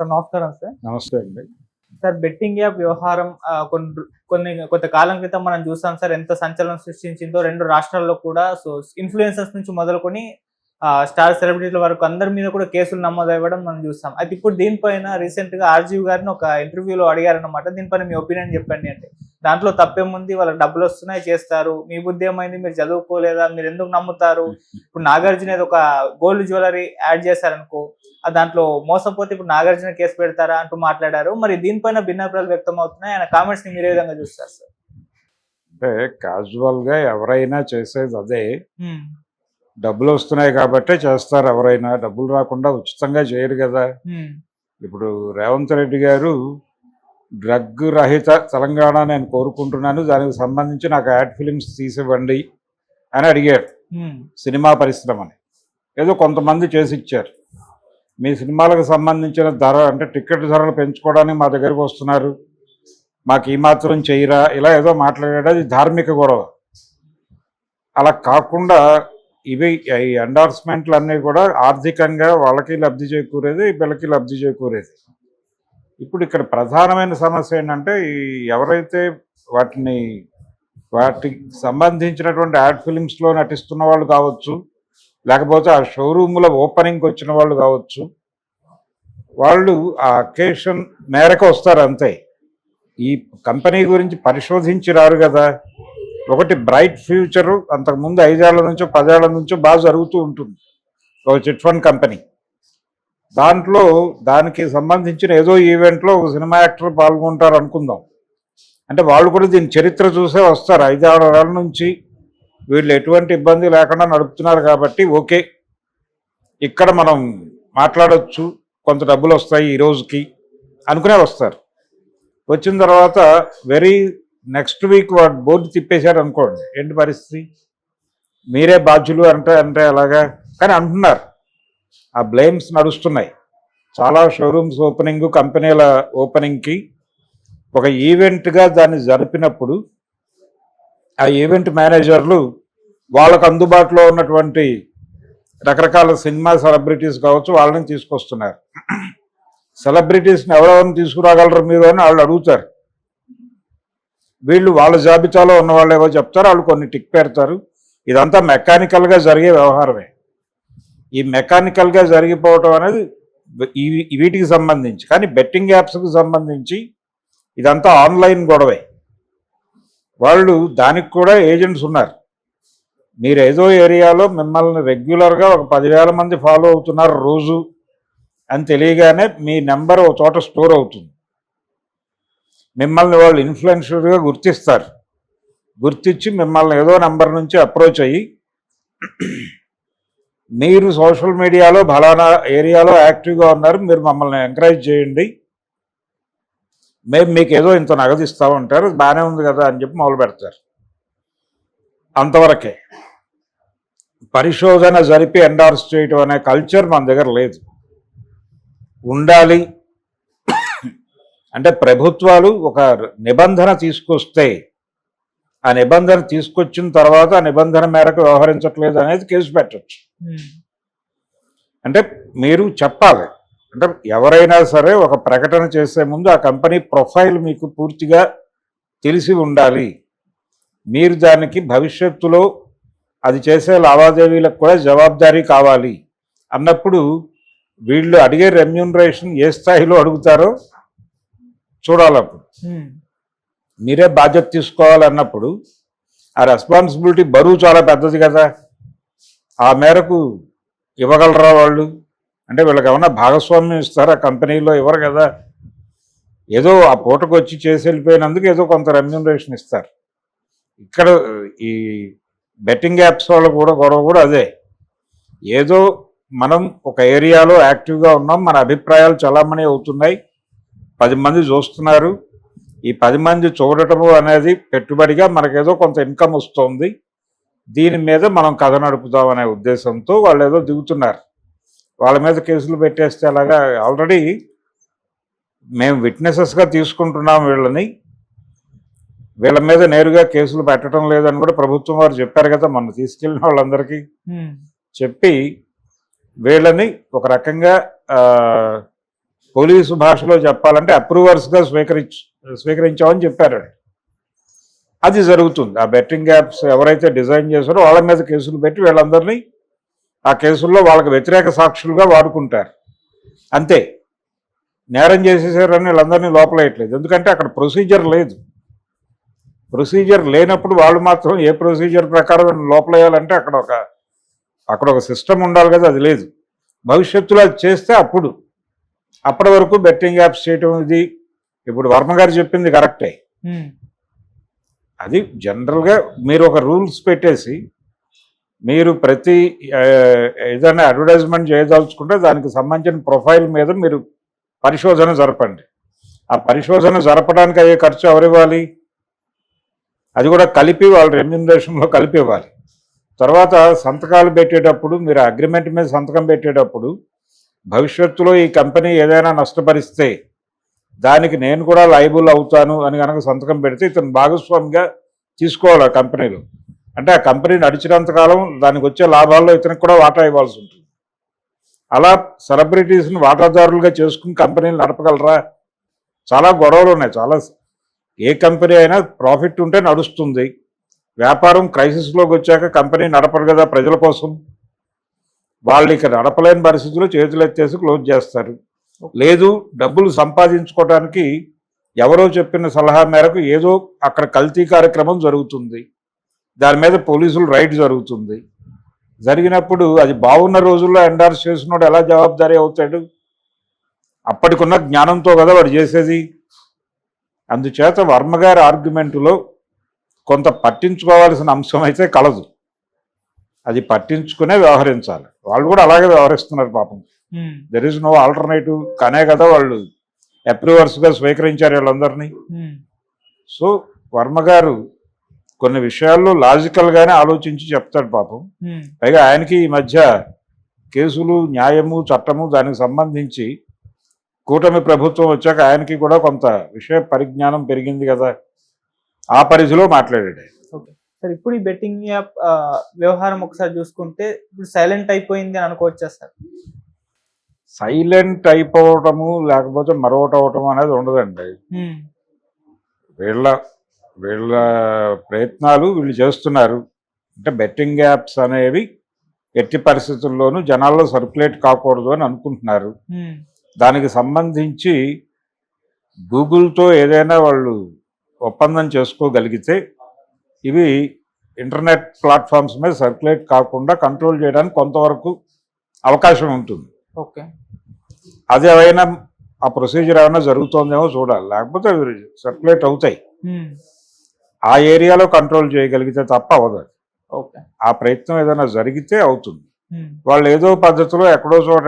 Sir నమస్కారం sir. నమస్తే అండి. సార్ బెట్టింగ్ యాప్ వ్యవహారం కొంతకాలం క్రితం మనం చూసాం సార్ ఎంత సంచలనం సృష్టించిందో 2 రాష్ట్రాల్లో కూడా. సో ఇన్‌ఫ్లుయెన్సర్స్ నుంచి మొదలుకొని స్టార్ సెలబ్రిటీల వరకు అందరి మీద కూడా కేసులు నమోదవ్వడం మనం చూస్తాం. అయితే ఇప్పుడు దీనిపైన రీసెంట్‌గా ఆర్‌జీవి గారిని ఒక ఇంటర్వ్యూలో అడిగారన్నమాట. దీనిపైన మీ ఒపీనియన్ చెప్పండి అంటే, దాంట్లో తప్పేముంది, వాళ్ళకి డబ్బులొస్తున్నాయి చేస్తారు. మీ బుద్ధి ఏమైంది, మీరు చదువుకోలేదా, మీరెందుకు నమ్ముతారు? ఇప్పుడు నాగార్జున ఏదో ఒక గోల్డ్ జ్యువెలరీ యాడ్ చేశారనుకో, దాంట్లో మోసపోతే ఇప్పుడు నాగార్జున కేసు పెడతారా అంటూ మాట్లాడారు. మరి దీనిపైన భిన్నాభిప్రాయాలు వ్యక్తం అవుతున్నాయి. ఆయన కామెంట్స్‌ని మీరు ఏ విధంగా చూస్తారు సార్? అంటే క్యాజువల్‌గా ఎవరైనా చేసేది అదే. హ్మ్. డబ్బులొస్తున్నాయి కాబట్టే చేస్తారు ఎవరైనా. డబ్బులు రాకుండా ఉచితంగా చేయరు గదా! హ్మ్. ఇప్పుడు రేవంత్ రెడ్డి గారు డ్రగ్ రహిత తెలంగాణ నేను కోరుకుంటున్నాను. దానికి సంబంధించి నాకు యాడ్ ఫిల్మ్స్ తీసివ్వండి అని అడిగారు హ్మ్. సినిమా పరిశ్రమని. ఏదో కొంతమంది చేసిచ్చారు. మీ సినిమాలకు సంబంధించిన ధర అంటే టికెట్ ధరలు పెంచుకోవడానికి మా దగ్గరికి వస్తున్నారు. మాకు ఈ మాత్రం చెయ్యరా ఇలా ఏదో మాట్లాడాడు. అది ధార్మిక గొడవ. అలా కాకుండా ఇవి ఈ ఎండార్స్మెంట్లు అన్నీ కూడా ఆర్థికంగా వాళ్ళకి లబ్ధి చేకూరేది, వీళ్ళకి లబ్ధి చేకూరేది. ఇప్పుడు ఇక్కడ ప్రధానమైన సమస్య ఏంటంటే ఎవరైతే వాటికి సంబంధించినటువంటి యాడ్ ఫిలిమ్స్లో నటిస్తున్న వాళ్ళు కావచ్చు, లేకపోతే ఆ షోరూముల ఓపెనింగ్కి వచ్చిన వాళ్ళు కావచ్చు, వాళ్ళు ఆ అకేషన్ మేరకు వస్తారు అంతే. ఈ కంపెనీ గురించి పరిశోధించి రారు కదా. ఒకటి బ్రైట్ ఫ్యూచరు అంతకుముందు 5 ఏళ్ల నుంచో 10 ఏళ్ల నుంచో బాగా జరుగుతూ ఉంటుంది ఒక చిట్ ఫండ్ కంపెనీ. దాంట్లో దానికి సంబంధించిన ఏదో ఈవెంట్లో ఒక సినిమా యాక్టర్ పాల్గొంటారు అనుకుందాం. అంటే వాళ్ళు కూడా దీని చరిత్ర చూసే వస్తారు. 5-6 ఏళ్ల నుంచి వీళ్ళు ఎటువంటి ఇబ్బంది లేకుండా నడుపుతున్నారు కాబట్టి ఓకే, ఇక్కడ మనం మాట్లాడవచ్చు, కొంత డబ్బులు వస్తాయి ఈ రోజుకి అనుకునే వస్తారు. వచ్చిన తర్వాత నెక్స్ట్ వీక్ వాడు బోర్డు తిప్పేశారు అనుకోండి, ఏంటి పరిస్థితి? మీరే బాధ్యులు అంటే అలాగా కానీ అంటున్నారు. ఆ బ్లేమ్స్ నడుస్తున్నాయి. చాలా షోరూమ్స్ ఓపెనింగ్, కంపెనీల ఓపెనింగ్కి ఒక ఈవెంట్గా దాన్ని జరిపినప్పుడు ఆ ఈవెంట్ మేనేజర్లు వాళ్ళకు అందుబాటులో ఉన్నటువంటి రకరకాల సినిమా సెలబ్రిటీస్ కావచ్చు వాళ్ళని తీసుకొస్తున్నారు. సెలబ్రిటీస్ని ఎవరెవరిని తీసుకురాగలరు మీరు అని వాళ్ళు అడుగుతారు. వీళ్ళు వాళ్ళ జాబితాలో ఉన్న వాళ్ళు ఏవో చెప్తారు, వాళ్ళు కొన్ని టిక్ పెడతారు. ఇదంతా మెకానికల్గా జరిగే వ్యవహారమే. ఈ మెకానికల్గా జరిగిపోవటం అనేది వీటికి సంబంధించి. కానీ బెట్టింగ్ యాప్స్కి సంబంధించి ఇదంతా ఆన్లైన్ గొడవే. వాళ్ళు దానికి కూడా ఏజెంట్స్ ఉన్నారు. మీరు ఏదో ఏరియాలో మిమ్మల్ని రెగ్యులర్గా ఒక 10,000 మంది ఫాలో అవుతున్నారు రోజు అని తెలియగానే మీ నెంబర్ ఒక చోట స్టోర్ అవుతుంది. మిమ్మల్ని వాళ్ళు ఇన్ఫ్లుయెన్సర్గా గుర్తిస్తారు. గుర్తించి మిమ్మల్ని ఏదో నెంబర్ నుంచి అప్రోచ్ అయ్యి మీరు సోషల్ మీడియాలో ఫలానా ఏరియాలో యాక్టివ్గా ఉన్నారు, మీరు మమ్మల్ని ఎంకరేజ్ చేయండి, మేము మీకు ఏదో ఇంత నగదు ఇస్తామంటారు, బాగానే ఉంది కదా అని చెప్పి మొదలు పెడతారు. అంతవరకే. పరిశోధన జరిపి ఎండార్స్ చేయటం అనే కల్చర్ మన దగ్గర లేదు. ఉండాలి అంటే ప్రభుత్వాలు ఒక నిబంధన తీసుకొస్తే ఆ నిబంధన తీసుకొచ్చిన తర్వాత ఆ నిబంధన మేరకు వ్యవహరించట్లేదు అనేది కేసు పెట్టచ్చు. అంటే మీరు చెప్పాలి. అంటే ఎవరైనా సరే ఒక ప్రకటన చేసే ముందు ఆ కంపెనీ ప్రొఫైల్ మీకు పూర్తిగా తెలిసి ఉండాలి. మీరు దానికి భవిష్యత్తులో అది చేసే లావాదేవీలకు కూడా జవాబుదారీ కావాలి అన్నప్పుడు వీళ్ళు అడిగే రెమ్యూనరేషన్ ఏ స్థాయిలో అడుగుతారో చూడాలి. అప్పుడు మీరే బాధ్యత తీసుకోవాలన్నప్పుడు ఆ రెస్పాన్సిబిలిటీ బరువు చాలా పెద్దది కదా. ఆ మేరకు ఇవ్వగలరా వాళ్ళు? అంటే వీళ్ళకి ఏమన్నా భాగస్వామ్యం ఇస్తారా కంపెనీలో? ఇవ్వరు కదా. ఏదో ఆ పూటకు వచ్చి చేసి వెళ్ళిపోయినందుకు ఏదో కొంత రెమ్యూనరేషన్ ఇస్తారు. ఇక్కడ ఈ బెట్టింగ్ యాప్స్ వాళ్ళు కూడా గొడవ కూడా అదే. ఏదో మనం ఒక ఏరియాలో యాక్టివ్గా ఉన్నాం, మన అభిప్రాయాలు చలామణి అవుతున్నాయి, 10 మంది చూస్తున్నారు, ఈ 10 మంది చూడటము అనేది పెట్టుబడిగా మనకేదో కొంత ఇన్కమ్ వస్తుంది, దీని మీద మనం కథ నడుపుతాం అనే ఉద్దేశంతో వాళ్ళు ఏదో దిగుతున్నారు. వాళ్ళ మీద కేసులు పెట్టేస్తే అలాగా. ఆల్రెడీ మేము విట్నెసెస్గా తీసుకుంటున్నాం వీళ్ళ మీద నేరుగా కేసులు పెట్టడం లేదని కూడా ప్రభుత్వం వారు చెప్పారు కదా. మొన్న తీసుకెళ్ళిన వాళ్ళందరికీ చెప్పి వీళ్ళని ఒక రకంగా పోలీసు భాషలో చెప్పాలంటే అప్రూవర్స్గా స్వీకరించామని చెప్పారు. అది జరుగుతుంది. ఆ బెట్టింగ్ యాప్స్ ఎవరైతే డిజైన్ చేశారో వాళ్ళ మీద కేసులు పెట్టి వీళ్ళందరినీ ఆ కేసుల్లో వాళ్ళకి వ్యతిరేక సాక్షులుగా వాడుకుంటారు. అంతే. నేరం చేసేసారని వీళ్ళందరినీ లోపలేయట్లేదు. ఎందుకంటే అక్కడ ప్రొసీజర్ లేదు. ప్రొసీజర్ లేనప్పుడు వాళ్ళు మాత్రం ఏ ప్రొసీజర్ ప్రకారం లోపలేయాలంటే అక్కడ ఒక సిస్టమ్ ఉండాలి కదా, అది లేదు. భవిష్యత్తులో అది చేస్తే అప్పటి వరకు బెట్టింగ్ యాప్స్ చేయటం ఇది ఇప్పుడు వర్మ గారు చెప్పింది కరెక్టే. అది జనరల్గా మీరు ఒక రూల్స్ పెట్టేసి మీరు ప్రతి ఏదైనా అడ్వర్టైజ్మెంట్ చేయదలుచుకుంటే దానికి సంబంధించిన ప్రొఫైల్ మీద మీరు పరిశోధన జరపండి. ఆ పరిశోధన జరపడానికి అయ్యే ఖర్చు ఎవరివ్వాలి? అది కూడా కలిపి వాళ్ళ రెమ్యూనరేషన్లో కలిపి ఇవ్వాలి. తర్వాత సంతకాలు పెట్టేటప్పుడు మీరు అగ్రిమెంట్ మీద సంతకం పెట్టేటప్పుడు భవిష్యత్తులో ఈ కంపెనీ ఏదైనా నష్టపరిస్తే దానికి నేను కూడా లయబుల్ అవుతాను అని కనుక సంతకం పెడితే ఇతను భాగస్వామిగా తీసుకోవాలి ఆ కంపెనీలో. అంటే ఆ కంపెనీ నడిచినంతకాలం దానికి వచ్చే లాభాల్లో ఇతనికి కూడా వాటా ఇవ్వాల్సి ఉంటుంది. అలా సెలబ్రిటీస్ని వాటాదారులుగా చేసుకుని కంపెనీలు నడపగలరా? చాలా గొడవలు ఉన్నాయి. ఏ కంపెనీ అయినా ప్రాఫిట్ ఉంటే నడుస్తుంది. వ్యాపారం క్రైసిస్లోకి వచ్చాక కంపెనీ నడపరు కదా ప్రజల కోసం. వాళ్ళు ఇక నడపలేని పరిస్థితుల్లో చేతులు ఎత్తేసి క్లోజ్ చేస్తారు. లేదు, డబ్బులు సంపాదించుకోవడానికి ఎవరో చెప్పిన సలహా మేరకు ఏదో అక్కడ కల్తీ కార్యక్రమం జరుగుతుంది. దాని మీద పోలీసులు రైడ్ జరుగుతుంది. జరిగినప్పుడు అది బాగున్న రోజుల్లో ఎండార్స్ చేసినోడు ఎలా జవాబుదారీ అవుతాడు? అప్పటికున్న జ్ఞానంతో కదా వాడు చేసేది. అందుచేత వర్మ గారి ఆర్గ్యుమెంటులో కొంత పట్టించుకోవాల్సిన అంశం అయితే కలదు. అది పట్టించుకునే వ్యవహరించాలి. వాళ్ళు కూడా అలాగే వ్యవహరిస్తున్నారు పాపం. దెర్ ఈజ్ నో ఆల్టర్నేటివ్ కానే కదా వాళ్ళు అప్రూవర్స్గా స్వీకరించారు వీళ్ళందరినీ. సో వర్మ గారు కొన్ని విషయాల్లో లాజికల్గానే ఆలోచించి చెప్తాడు పాపం. పైగా ఆయనకి ఈ మధ్య కేసులు, న్యాయము, చట్టము దానికి సంబంధించి కూటమి ప్రభుత్వం వచ్చాక ఆయనకి కూడా కొంత విషయ పరిజ్ఞానం పెరిగింది కదా, ఆ పరిధిలో మాట్లాడాడు. ఓకే సార్, ఇప్పుడు ఈ బెట్టింగ్ యాప్ వ్యవహారం ఒకసారి చూసుకుంటే ఇప్పుడు సైలెంట్ అయిపోయింది అని అనుకోవచ్చా సార్? సైలెంట్ అయిపోవటము లేకపోతే మరొకటి అవటం అనేది ఉండదండి. వీళ్ళ ప్రయత్నాలు వీళ్ళు చేస్తున్నారు. అంటే బెట్టింగ్ యాప్స్ అనేవి ఎట్టి పరిస్థితుల్లోనూ జనాల్లో సర్క్యులేట్ కాకూడదు అని అనుకుంటున్నారు. దానికి సంబంధించి గూగుల్తో ఏదైనా వాళ్ళు ఒప్పందం చేసుకోగలిగితే ఇవి ఇంటర్నెట్ ప్లాట్ఫామ్స్ మీద సర్క్యులేట్ కాకుండా కంట్రోల్ చేయడానికి కొంతవరకు అవకాశం ఉంటుంది. ఓకే, అది ఏమైనా ఆ ప్రొసీజర్ ఏమైనా జరుగుతుందేమో చూడాలి. లేకపోతే అవి సర్క్యులేట్ అవుతాయి. ఆ ఏరియాలో కంట్రోల్ చేయగలిగితే తప్ప అవ్వదు. ఓకే, ఆ ప్రయత్నం ఏదైనా జరిగితే అవుతుంది. వాళ్ళు ఏదో పద్ధతిలో ఎక్కడో చోట